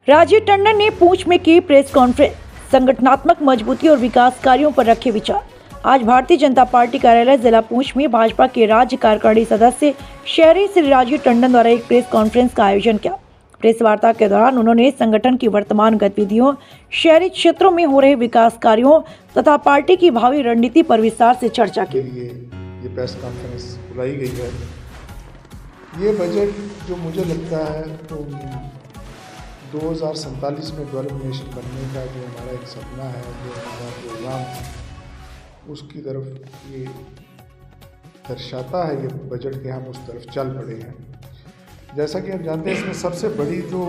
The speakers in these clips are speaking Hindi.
राजीव टंडन ने पूंछ में की प्रेस कॉन्फ्रेंस। संगठनात्मक मजबूती और विकास कार्यों पर रखे विचार। आज भारतीय जनता पार्टी कार्यालय जिला पूंछ में भाजपा के राज्य कार्यकारिणी सदस्य शहरी श्री राजीव टंडन द्वारा एक प्रेस कॉन्फ्रेंस का आयोजन किया। प्रेस वार्ता के दौरान उन्होंने संगठन की वर्तमान गतिविधियों, शहरी क्षेत्रों में हो रहे विकास कार्यों तथा पार्टी की भावी रणनीति पर विस्तार से चर्चा की। ये प्रेस कॉन्फ्रेंस बुलाई गई है। ये बजट जो मुझे लगता है तो 2047 में डेवलप नेशन बनने का जो हमारा एक सपना है, जो हमारा प्रोग्राम है, उसकी तरफ ये दर्शाता है ये बजट के हम उस तरफ चल पड़े हैं। जैसा कि आप जानते हैं, इसमें सबसे बड़ी जो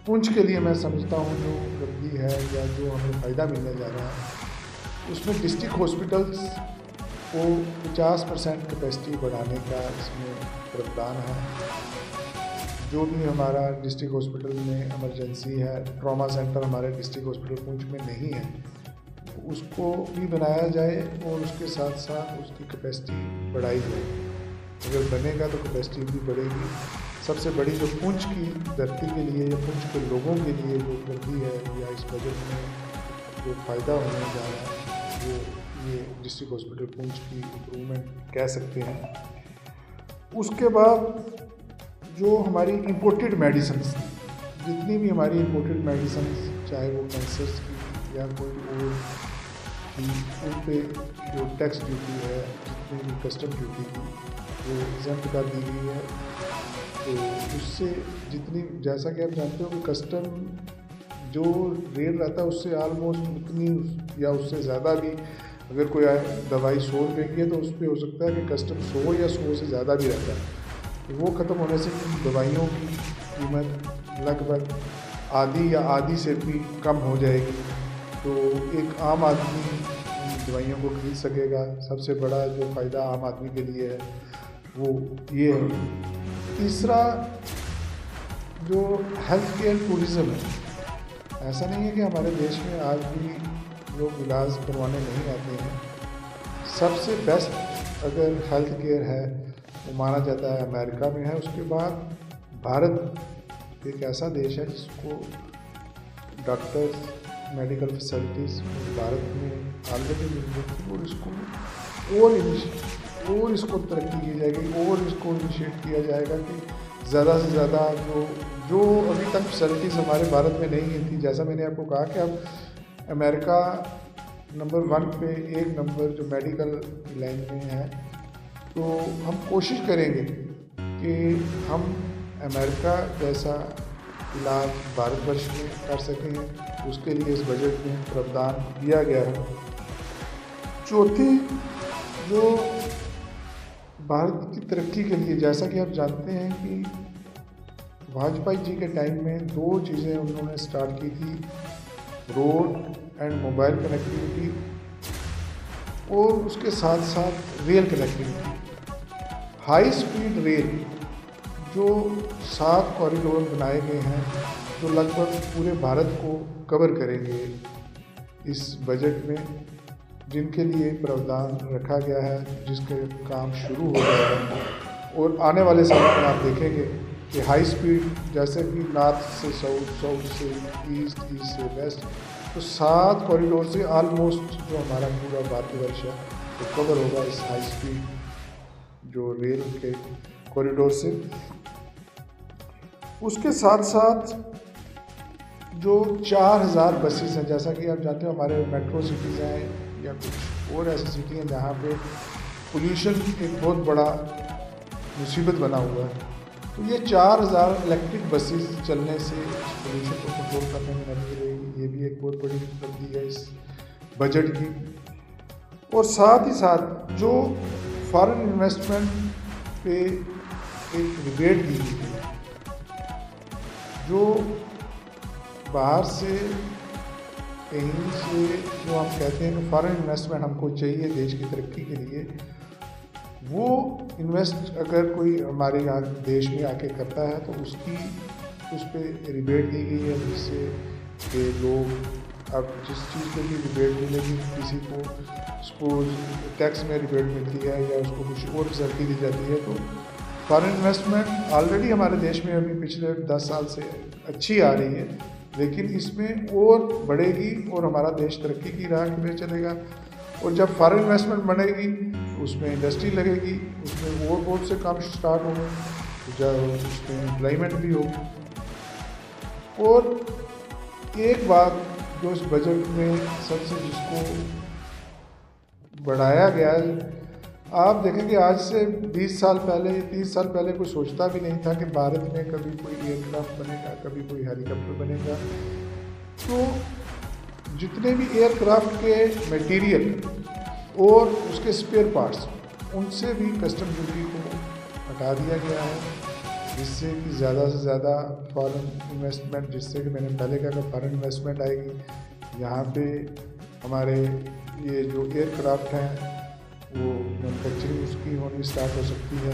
पूंछ के लिए मैं समझता हूँ जो उपलब्धि है या जो हमें फ़ायदा मिलने जा रहा है, उसमें डिस्ट्रिक्ट हॉस्पिटल्स को 50% कैपेसिटी बढ़ाने का इसमें प्रावधान है। जो भी हमारा डिस्ट्रिक्ट हॉस्पिटल में इमरजेंसी है, ट्रॉमा सेंटर हमारे डिस्ट्रिक्ट हॉस्पिटल पूंछ में नहीं है, उसको भी बनाया जाए और उसके साथ साथ उसकी कैपेसिटी बढ़ाई जाए। अगर बनेगा तो कैपेसिटी भी बढ़ेगी। सबसे बड़ी जो पूंछ की धरती के लिए या पूंछ के लोगों के लिए जो उपलब्धि है या इस बजट में जो फ़ायदा होने जा रहा है, वो ये डिस्ट्रिक्ट हॉस्पिटल पूंछ की इम्प्रूवमेंट कह सकते हैं। उसके बाद जो हमारी इम्पोर्टेड मेडिसिन्स, जितनी भी हमारी इम्पोर्टेड मेडिसिन्स, चाहे वो कैंसर्स की या कोई और की, उन पे जो टैक्स ड्यूटी है, जितनी भी कस्टम ड्यूटी की, वो एग्जम्प्ट कर दी गई है। तो उससे जितनी, जैसा कि आप जानते हो कि कस्टम जो रेट रहता है उससे ऑलमोस्ट उतनी या उससे ज़्यादा भी, अगर कोई दवाई 100 रुपये की है तो उस पर हो सकता है कि कस्टम 100 या 100 से ज़्यादा भी रहता है। तो वो ख़त्म होने से दवाइयों की कीमत लगभग आधी या आधी से भी कम हो जाएगी। तो एक आम आदमी दवाइयों को खरीद सकेगा। सबसे बड़ा जो फ़ायदा आम आदमी के लिए है वो ये है। तीसरा जो हेल्थ केयर टूरिज़्म है, ऐसा नहीं है कि हमारे देश में आज भी लोग इलाज करवाने नहीं आते हैं। सबसे बेस्ट अगर हेल्थ केयर है वो माना जाता है अमेरिका में है। उसके बाद भारत एक ऐसा देश है जिसको डॉक्टर्स, मेडिकल फैसिलिटीज़ भारत में ऑलरेडी मौजूद थी और इसको तरक्की की जाएगी और इसको इनिशिएट किया जाएगा कि ज़्यादा से ज़्यादा जो अभी तक फैसिलिटीज़ हमारे भारत में नहीं थी। जैसा मैंने आपको कहा कि अब अमेरिका नंबर 1 पे, एक नंबर जो मेडिकल लाइन में है, तो हम कोशिश करेंगे कि हम अमेरिका जैसा इलाज भारतवर्ष में कर सकें। उसके लिए इस बजट में प्रावधान दिया गया है। चौथी जो भारत की तरक्की के लिए, जैसा कि आप जानते हैं कि वाजपेयी जी के टाइम में 2 चीज़ें उन्होंने स्टार्ट की थी, रोड एंड मोबाइल कनेक्टिविटी और उसके साथ साथ rail connectivity. High speed rail जो 7 कॉरिडोर बनाए गए हैं जो लगभग पूरे भारत को कवर करेंगे इस बजट में, जिनके लिए प्रावधान रखा गया है, जिसके काम शुरू हो जाएगा। और आने वाले समय में आप देखेंगे कि हाई स्पीड, जैसे कि नॉर्थ से साउथ, साउथ से ईस्ट, ईस्ट से वेस्ट, तो 7 कॉरिडोर से ऑलमोस्ट जो हमारा पूरा भारतवर्ष है वो कवर होगा इस हाई स्पीड जो रेल के कॉरिडोर से। उसके साथ साथ जो 4000 बसेस हैं, जैसा कि आप जानते हो हमारे मेट्रो सिटीज़ हैं या कुछ और ऐसी सिटी हैं जहाँ पे पोल्यूशन एक बहुत बड़ा मुसीबत बना हुआ है। तो ये 4000 इलेक्ट्रिक बसेस चलने से पोल्यूशन को कंट्रोल करने में मदद मिलेगी। ये भी एक बहुत बड़ी उपलब्धि है इस बजट की। और साथ ही साथ जो फॉरेन इन्वेस्टमेंट पे एक रिबेट दी गई है, जो बाहर से कहीं से जो हम कहते हैं कि फॉरेन इन्वेस्टमेंट हमको चाहिए देश की तरक्की के लिए, वो इन्वेस्ट अगर कोई हमारे यहाँ देश में आके करता है तो उस पर रिबेट दी गई है, जिससे कि लोग अब जिस चीज़ पे भी रिबेट मिलेगी, किसी को सपोज टैक्स में रिबेट मिलती है या उसको कुछ और फैसिलिटी दी जाती है, तो फॉरेन इन्वेस्टमेंट ऑलरेडी हमारे देश में अभी पिछले 10 साल से अच्छी आ रही है। लेकिन इसमें और बढ़ेगी और हमारा देश तरक्की की राह पे चलेगा। और जब फॉरेन इन्वेस्टमेंट बढ़ेगी तो उसमें इंडस्ट्री लगेगी, उसमें और बहुत से काम स्टार्ट होंगे, तो जब उसमें एम्प्लॉयमेंट भी होगी। और एक बात जो इस बजट में सबसे जिसको बढ़ाया गया है, आप देखेंगे आज से 20 साल पहले 30 साल पहले कोई सोचता भी नहीं था कि भारत में कभी कोई एयरक्राफ्ट बनेगा, कभी कोई हेलीकॉप्टर बनेगा। तो जितने भी एयरक्राफ्ट के मटेरियल और उसके स्पेयर पार्ट्स, उनसे भी कस्टम ड्यूटी को हटा दिया गया है, जिससे कि ज़्यादा से ज़्यादा फॉरेन इन्वेस्टमेंट, जिससे कि मैंने पहले कहा कि फॉरेन इन्वेस्टमेंट आएगी। यहाँ पे हमारे ये जो एयरक्राफ्ट हैं वो मैन्युफैक्चरिंग उसकी होनी स्टार्ट हो सकती है।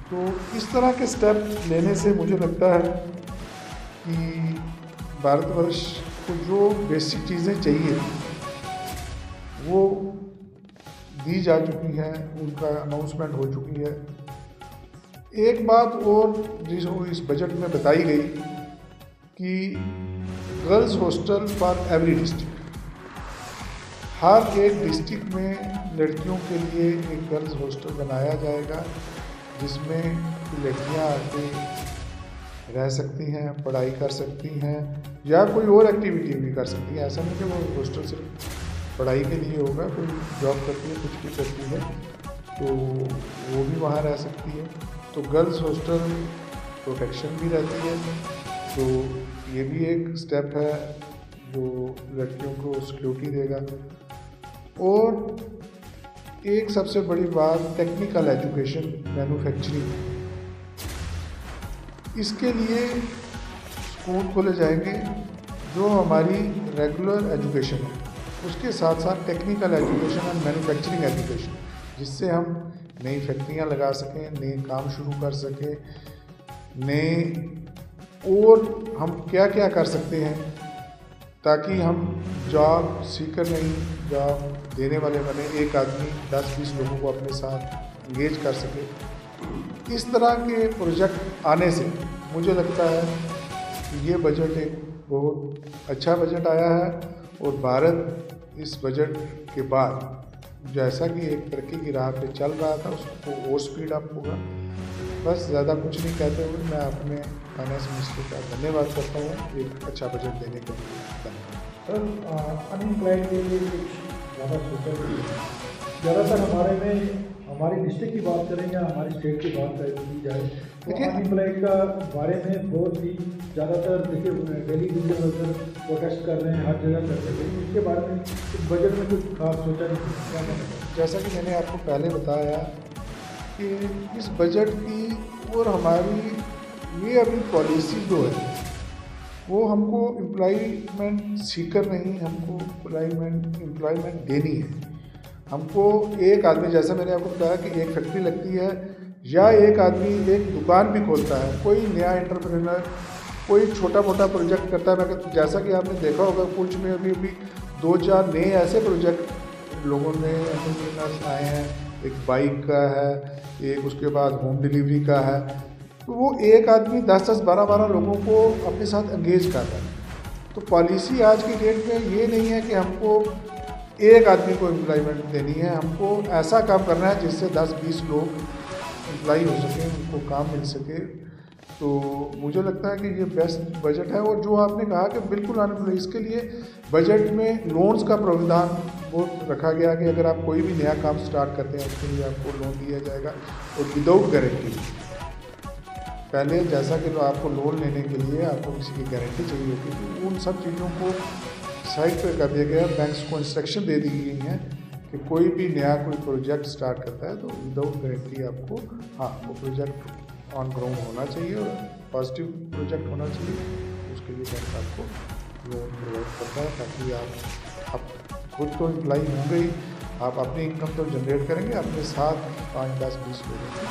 तो इस तरह के स्टेप लेने से मुझे लगता है कि भारतवर्ष को जो बेसिक चीज़ें चाहिए वो दी जा चुकी हैं, उनका अनाउंसमेंट हो चुकी है। एक बात और जो इस बजट में बताई गई कि girls hostel for every district, हर एक डिस्ट्रिक्ट में लड़कियों के लिए एक गर्ल्स हॉस्टल बनाया जाएगा, जिसमें लड़कियां आके रह सकती हैं, पढ़ाई कर सकती हैं या कोई और एक्टिविटी भी कर सकती हैं। ऐसा नहीं कि वो हॉस्टल सिर्फ पढ़ाई के लिए होगा, कोई जॉब करती है, कुछ भी करती है तो वो भी वहाँ रह सकती है। तो गर्ल्स हॉस्टल प्रोटेक्शन भी रहती है, तो ये भी एक स्टेप है जो लड़कियों को सिक्योरिटी देगा। और एक सबसे बड़ी बात टेक्निकल एजुकेशन, मैन्युफैक्चरिंग, इसके लिए स्कूल खोले जाएंगे। जो हमारी रेगुलर एजुकेशन है उसके साथ साथ टेक्निकल एजुकेशन और मैन्युफैक्चरिंग एजुकेशन, जिससे हम नई फैक्ट्रियां लगा सकें, नए काम शुरू कर सकें, नए और हम क्या क्या कर सकते हैं ताकि हम जॉब सीकर नहीं, जॉब देने वाले बने, एक आदमी 10-20 लोगों को अपने साथ इंगेज कर सके। इस तरह के प्रोजेक्ट आने से मुझे लगता है कि ये बजट एक बहुत अच्छा बजट आया है। और भारत इस बजट के बाद जैसा कि एक तरक्की की राह पे चल रहा था उसको और स्पीड अप होगा। बस ज़्यादा कुछ नहीं कहते हुए मैं अपने फाइनेंस मिनिस्टर का धन्यवाद करता हूँ एक अच्छा बजट देने के लिए। धन्यवाद। सर, अनएम्प्लॉयड के लिए कुछ ज़्यादा सोचा नहीं है। ज़्यादातर हमारे में हमारी डिस्ट्रिक्ट की बात करें या हमारी स्टेट की बात की जाए तो अनएम्प्लॉयड का बारे में बहुत ही ज़्यादातर देखिए डेली मीडिया में प्रोटेस्ट कर रहे हैं, हर जगह कर रहे हैं। इसके बारे में इस बजट में कुछ खास सोचा नहीं है, क्या कहना है? जैसा कि मैंने आपको पहले बताया कि इस बजट की और हमारी ये अभी पॉलिसी जो है वो हमको एम्प्लॉयमेंट सीकर नहीं, हमको एम्प्लॉयमेंट देनी है। हमको एक आदमी, जैसा मैंने आपको बताया कि एक फैक्ट्री लगती है या एक आदमी एक दुकान भी खोलता है, कोई नया एंटरप्रेन्योर कोई छोटा मोटा प्रोजेक्ट करता है। मैं जैसा कि आपने देखा होगा कुछ में अभी 2-4 नए ऐसे प्रोजेक्ट लोगों ने एंटरप्रेन्योर्स आए हैं, एक बाइक का है, एक उसके बाद होम डिलीवरी का है। तो वो एक आदमी 10-10, 12-12 लोगों को अपने साथ एंगेज कर रहा है। तो पॉलिसी आज की डेट में ये नहीं है कि हमको एक आदमी को एम्प्लॉयमेंट देनी है, हमको ऐसा काम करना है जिससे 10-20 लोग एम्प्लॉय हो सकें, उनको काम मिल सके। तो मुझे लगता है कि ये बेस्ट बजट है। और जो आपने कहा कि बिल्कुल अनएम्प्लॉय, इसके लिए बजट में लोन्स का प्रावधान बहुत रखा गया कि अगर आप कोई भी नया काम स्टार्ट करते हैं उसके लिए आपको लोन दिया जाएगा और विदाउट गारंटी। पहले जैसा कि आपको लोन लेने के लिए आपको किसी की गारंटी चाहिए होती थी, उन सब चीज़ों को साइड पर कर दिया गया। बैंक्स को इंस्ट्रक्शन दे दी गई हैं कि कोई भी नया कोई प्रोजेक्ट स्टार्ट करता है तो विदाउट गारंटी आपको, हाँ, वो प्रोजेक्ट ऑन ग्राउंड होना चाहिए और पॉजिटिव प्रोजेक्ट होना चाहिए। उसके लिए बैंक आपको लोन प्रोवाइड करता है ताकि आप खुद तो एम्प्लॉय होंगे ही, आप अपनी इनकम तो जनरेट करेंगे, अपने साथ 5, 10, 20 लोगों को।